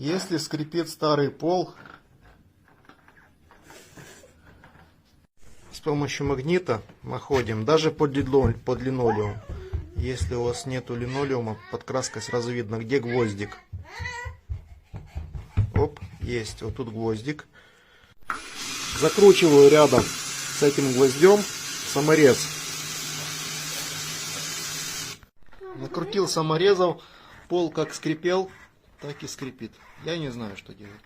Если скрипит старый пол, с помощью магнита находим даже под линолеум. Если у вас нету линолеума, под краской сразу видно, где гвоздик. Оп, есть, вот тут гвоздик. Закручиваю рядом с этим гвоздем саморез. Накрутил саморезов, пол как скрипел, так и скрипит. Я не знаю, что делать.